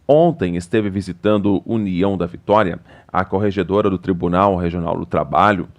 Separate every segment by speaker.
Speaker 1: Ontem esteve visitando União da Vitória a corregedora do Tribunal Regional do Trabalho,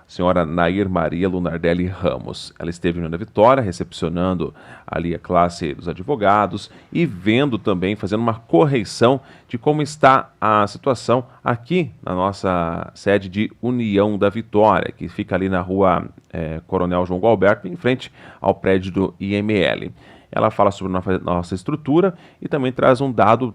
Speaker 1: a senhora Nair Maria Lunardelli Ramos. Ela esteve em União da Vitória, recepcionando ali a classe dos advogados e vendo também, fazendo uma correção de como está a situação aqui na nossa sede de União da Vitória, que fica ali na rua Coronel João Gualberto, em frente ao prédio do IML. Ela fala sobre nossa estrutura e também traz um dado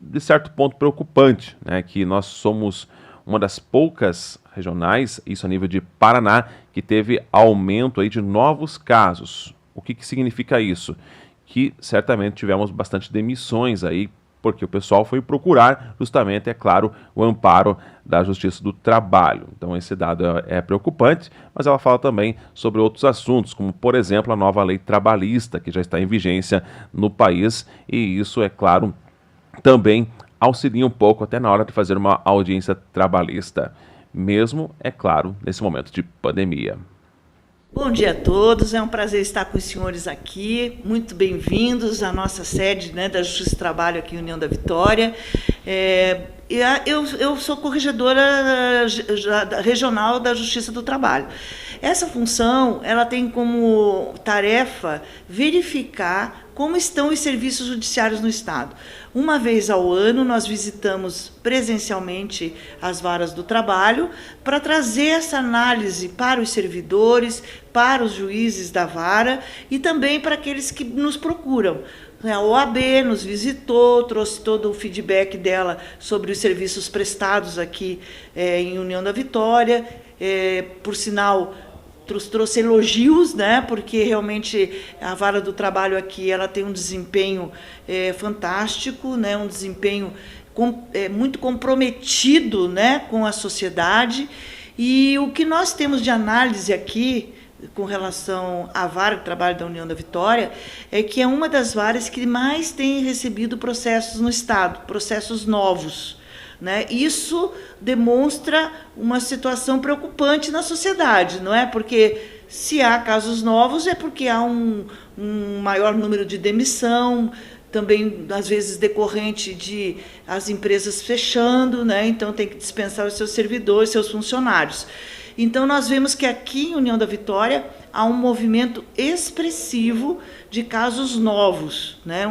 Speaker 1: de certo ponto preocupante, né, que nós somos uma das poucas regionais, isso a nível de Paraná, que teve aumento aí de novos casos. O que significa isso? Que certamente tivemos bastante demissões aí, porque o pessoal foi procurar justamente, é claro, o amparo da Justiça do Trabalho. Então esse dado é preocupante, mas ela fala também sobre outros assuntos, como por exemplo a nova lei trabalhista, que já está em vigência no país, e isso, é claro, também auxilia um pouco até na hora de fazer uma audiência trabalhista, mesmo, é claro, nesse momento de pandemia.
Speaker 2: Bom dia a todos, é um prazer estar com os senhores aqui, muito bem-vindos à nossa sede, né, da Justiça do Trabalho aqui em União da Vitória. Eu sou corregedora regional da Justiça do Trabalho. Essa função, ela tem como tarefa verificar como estão os serviços judiciários no Estado. Uma vez ao ano, nós visitamos presencialmente as varas do trabalho para trazer essa análise para os servidores, para os juízes da vara e também para aqueles que nos procuram. A OAB nos visitou, trouxe todo o feedback dela sobre os serviços prestados aqui em União da Vitória. Por sinal, trouxe elogios, né, porque realmente a vara do trabalho aqui ela tem um desempenho fantástico, né, um desempenho muito comprometido, né, com a sociedade. E o que nós temos de análise aqui com relação à vara do trabalho da União da Vitória é que é uma das varas que mais tem recebido processos no Estado, processos novos. Né? Isso demonstra uma situação preocupante na sociedade, não é? Porque se há casos novos é porque há um maior número de demissão, também às vezes decorrente de as empresas fechando, né? Então tem que dispensar os seus servidores, seus funcionários. Então nós vemos que aqui em União da Vitória há um movimento expressivo de casos novos, né?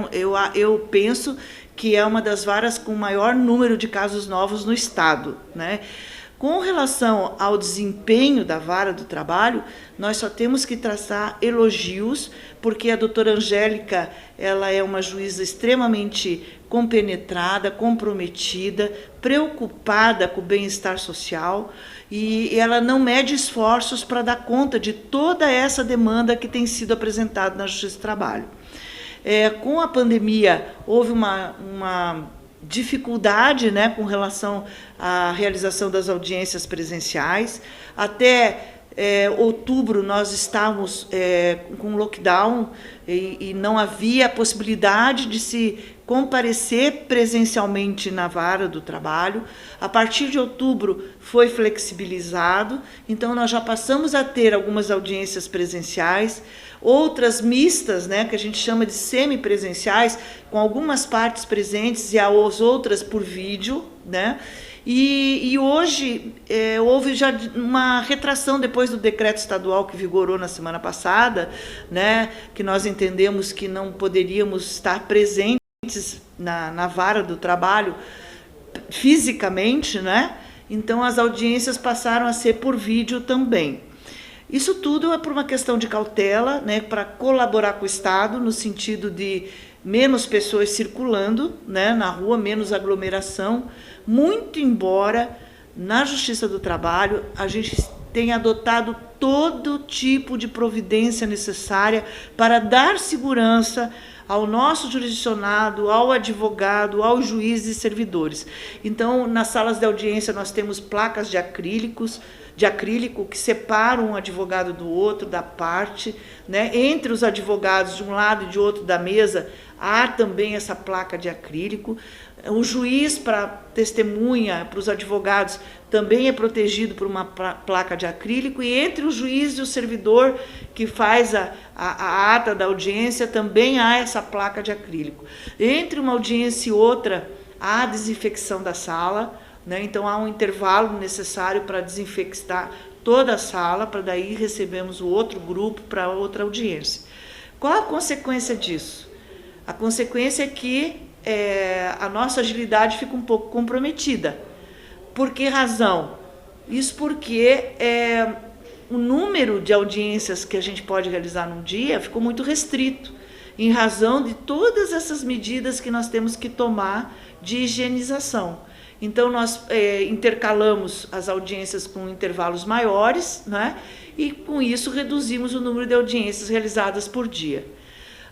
Speaker 2: Eu penso que é uma das varas com maior número de casos novos no Estado, né? Com relação ao desempenho da vara do trabalho, nós só temos que traçar elogios, porque a doutora Angélica ela é uma juíza extremamente compenetrada, comprometida, preocupada com o bem-estar social, e ela não mede esforços para dar conta de toda essa demanda que tem sido apresentada na Justiça do Trabalho. Com a pandemia, houve uma dificuldade, né, com relação à realização das audiências presenciais. Até outubro, nós estávamos com lockdown e não havia possibilidade de se comparecer presencialmente na vara do trabalho. A partir de outubro foi flexibilizado, então nós já passamos a ter algumas audiências presenciais, outras mistas, né, que a gente chama de semipresenciais, com algumas partes presentes e as outras por vídeo, né? E hoje houve já uma retração depois do decreto estadual que vigorou na semana passada, né, que nós entendemos que não poderíamos estar presentes na vara do trabalho fisicamente, né? Então as audiências passaram a ser por vídeo também. Isso tudo é por uma questão de cautela, né, para colaborar com o Estado, no sentido de menos pessoas circulando, né, na rua, menos aglomeração, muito embora na Justiça do Trabalho a gente tenha adotado todo tipo de providência necessária para dar segurança ao nosso jurisdicionado, ao advogado, aos juízes e servidores. Então, nas salas de audiência nós temos placas de acrílicos, de acrílico que separa um advogado do outro, da parte, né? Entre os advogados de um lado e de outro da mesa, há também essa placa de acrílico. O juiz, para testemunha, para os advogados, também é protegido por uma placa de acrílico, e entre o juiz e o servidor que faz a ata da audiência, também há essa placa de acrílico. Entre uma audiência e outra, há a desinfecção da sala, né? Então há um intervalo necessário para desinfectar toda a sala, para daí recebemos o outro grupo para outra audiência. Qual a consequência disso? A consequência é que a nossa agilidade fica um pouco comprometida. Por que razão? Isso porque o número de audiências que a gente pode realizar num dia ficou muito restrito, em razão de todas essas medidas que nós temos que tomar de higienização. Então, nós intercalamos as audiências com intervalos maiores, né? E com isso reduzimos o número de audiências realizadas por dia.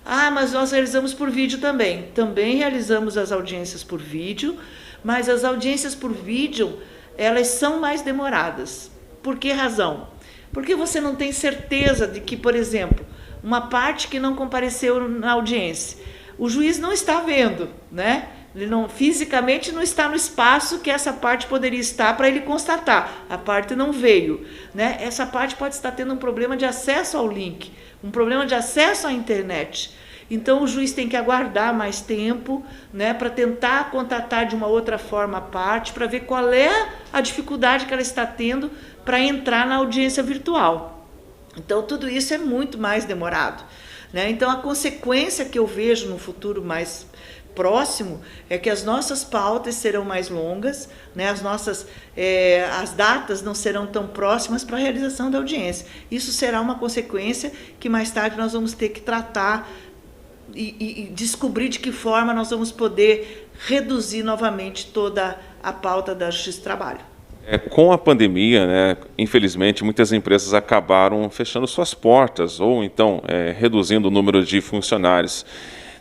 Speaker 2: Ah, mas nós realizamos por vídeo também. Também realizamos as audiências por vídeo, mas as audiências por vídeo, elas são mais demoradas. Por que razão? Porque você não tem certeza de que, por exemplo, uma parte que não compareceu na audiência, o juiz não está vendo, né? Ele não, fisicamente não está no espaço que essa parte poderia estar para ele constatar. A parte não veio, né? Essa parte pode estar tendo um problema de acesso ao link, um problema de acesso à internet. Então o juiz tem que aguardar mais tempo, né, para tentar contatar de uma outra forma a parte, para ver qual é a dificuldade que ela está tendo para entrar na audiência virtual. Então tudo isso é muito mais demorado, né? Então a consequência que eu vejo no futuro mais próximo é que as nossas pautas serão mais longas, né? As datas não serão tão próximas para a realização da audiência. Isso será uma consequência que mais tarde nós vamos ter que tratar e descobrir de que forma nós vamos poder reduzir novamente toda a pauta da Justiça do Trabalho.
Speaker 1: Com a pandemia, né, infelizmente, muitas empresas acabaram fechando suas portas ou então reduzindo o número de funcionários.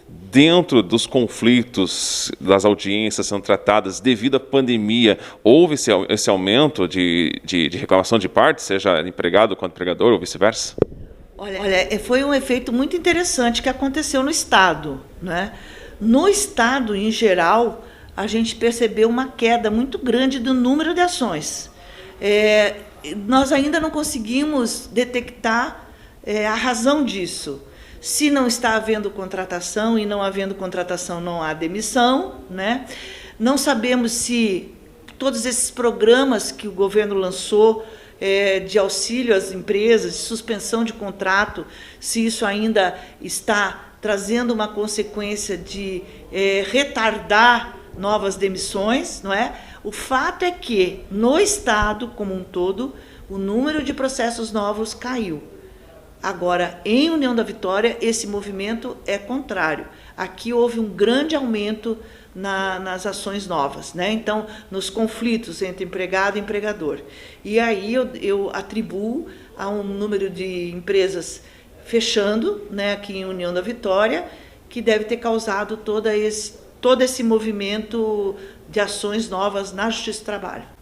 Speaker 1: Dentro dos conflitos das audiências sendo tratadas devido à pandemia, houve esse aumento de reclamação de partes, seja empregado quanto empregador ou vice-versa?
Speaker 2: Olha, foi um efeito muito interessante que aconteceu no Estado, né? No Estado, em geral, a gente percebeu uma queda muito grande do número de ações. Nós ainda não conseguimos detectar a razão disso. Se não está havendo contratação, e não havendo contratação não há demissão, né? Não sabemos se todos esses programas que o governo lançou de auxílio às empresas, de suspensão de contrato, se isso ainda está trazendo uma consequência de retardar novas demissões, não é? O fato é que, no Estado como um todo, o número de processos novos caiu. Agora, em União da Vitória, esse movimento é contrário. Aqui houve um grande aumento nas ações novas, né? Então, nos conflitos entre empregado e empregador. E aí eu atribuo a um número de empresas fechando, né, aqui em União da Vitória, que deve ter causado todo esse movimento de ações novas na Justiça do Trabalho.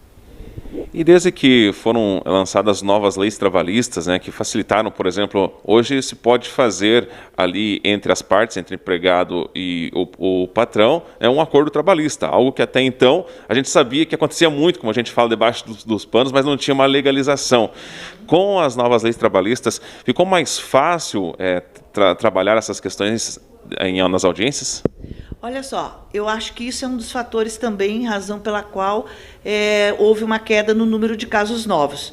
Speaker 1: E desde que foram lançadas novas leis trabalhistas, né, que facilitaram, por exemplo, hoje se pode fazer ali entre as partes, entre o empregado e o patrão, um acordo trabalhista, algo que até então a gente sabia que acontecia muito, como a gente fala, debaixo dos panos, mas não tinha uma legalização. Com as novas leis trabalhistas, ficou mais fácil trabalhar essas questões nas audiências?
Speaker 2: Olha só, eu acho que isso é um dos fatores também, razão pela qual houve uma queda no número de casos novos.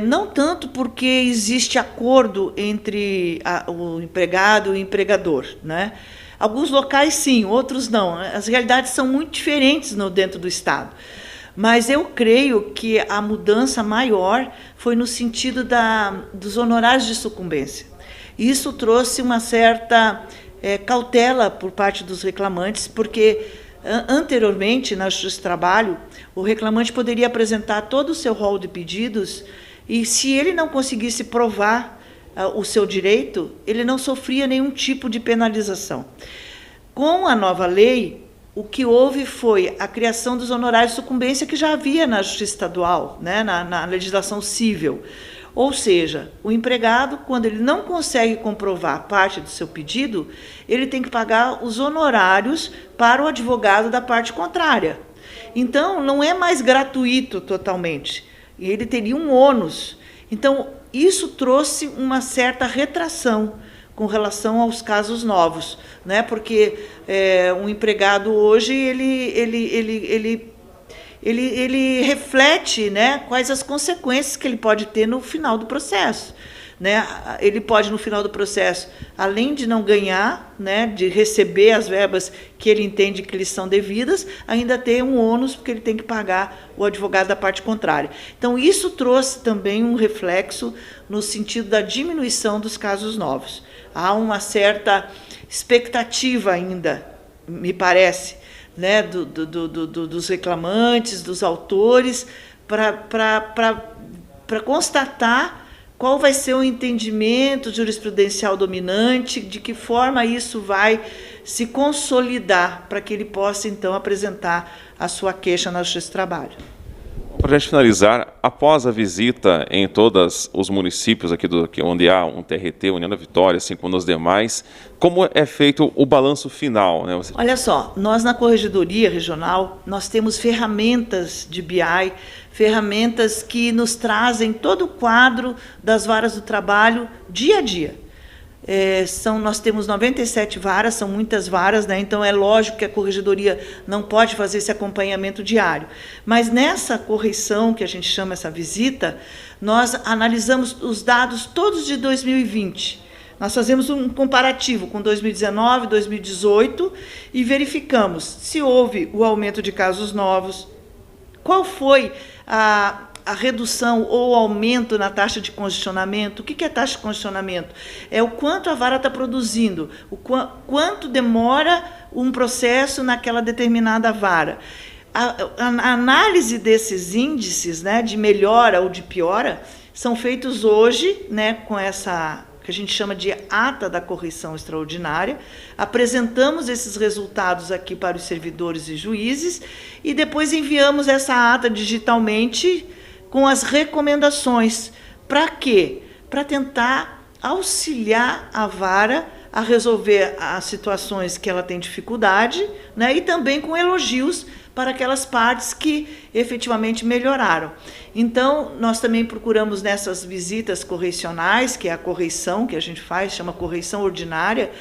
Speaker 2: Não tanto porque existe acordo entre o empregado e o empregador, né? Alguns locais sim, outros não. As realidades são muito diferentes dentro do Estado. Mas eu creio que a mudança maior foi no sentido dos honorários de sucumbência. Isso trouxe uma certa cautela por parte dos reclamantes, porque anteriormente, na Justiça do Trabalho, o reclamante poderia apresentar todo o seu rol de pedidos e, se ele não conseguisse provar o seu direito, ele não sofria nenhum tipo de penalização. Com a nova lei, o que houve foi a criação dos honorários de sucumbência que já havia na Justiça Estadual, né, na legislação civil. Ou seja, o empregado, quando ele não consegue comprovar parte do seu pedido, ele tem que pagar os honorários para o advogado da parte contrária. Então, não é mais gratuito totalmente. Ele teria um ônus. Então, isso trouxe uma certa retração com relação aos casos novos, né? Porque um empregado hoje ele reflete, né, quais as consequências que ele pode ter no final do processo, né? Ele pode, no final do processo, além de não ganhar, né, de receber as verbas que ele entende que lhes são devidas, ainda ter um ônus, porque ele tem que pagar o advogado da parte contrária. Então, isso trouxe também um reflexo no sentido da diminuição dos casos novos. Há uma certa expectativa ainda, me parece, né, dos reclamantes, dos autores, para constatar qual vai ser o entendimento jurisprudencial dominante, de que forma isso vai se consolidar, para que ele possa, então, apresentar a sua queixa na Justiça do Trabalho.
Speaker 1: Para a gente finalizar, após a visita em todos os municípios aqui onde há um TRT, União da Vitória, assim como nos demais, como é feito o balanço final, né?
Speaker 2: Olha só, nós na Corregedoria Regional, nós temos ferramentas de BI, ferramentas que nos trazem todo o quadro das varas do trabalho dia a dia. Nós temos 97 varas, são muitas varas, né? Então é lógico que a Corregedoria não pode fazer esse acompanhamento diário. Mas nessa correção, que a gente chama essa visita, nós analisamos os dados todos de 2020. Nós fazemos um comparativo com 2019, 2018 e verificamos se houve o aumento de casos novos, qual foi a redução ou aumento na taxa de congestionamento. O que é taxa de congestionamento? É o quanto a vara está produzindo, quanto demora um processo naquela determinada vara. A análise desses índices, né, de melhora ou de piora são feitos hoje, né, com essa que a gente chama de ata da correção extraordinária. Apresentamos esses resultados aqui para os servidores e juízes e depois enviamos essa ata digitalmente com as recomendações. Para quê? Para tentar auxiliar a vara a resolver as situações que ela tem dificuldade, né, e também com elogios para aquelas partes que efetivamente melhoraram. Então, nós também procuramos nessas visitas correcionais, que é a correição que a gente faz, chama correição ordinária,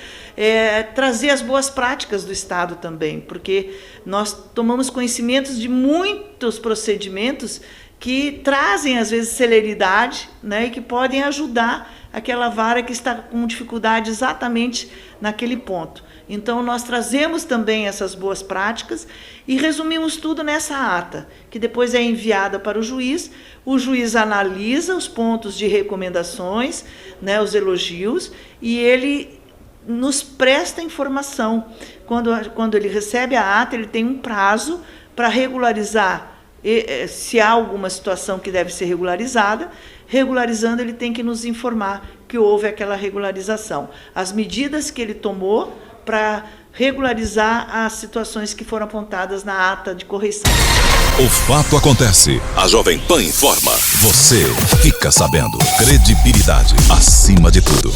Speaker 2: trazer as boas práticas do Estado também, porque nós tomamos conhecimentos de muitos procedimentos que trazem, às vezes, celeridade, né, e que podem ajudar aquela vara que está com dificuldade exatamente naquele ponto. Então, nós trazemos também essas boas práticas e resumimos tudo nessa ata, que depois é enviada para o juiz analisa os pontos de recomendações, né, os elogios, e ele nos presta informação. Quando ele recebe a ata, ele tem um prazo para regularizar. Se há alguma situação que deve ser regularizada, regularizando, ele tem que nos informar que houve aquela regularização. As medidas que ele tomou para regularizar as situações que foram apontadas na ata de correção.
Speaker 3: O fato acontece. A Jovem Pan informa. Você fica sabendo. Credibilidade acima de tudo.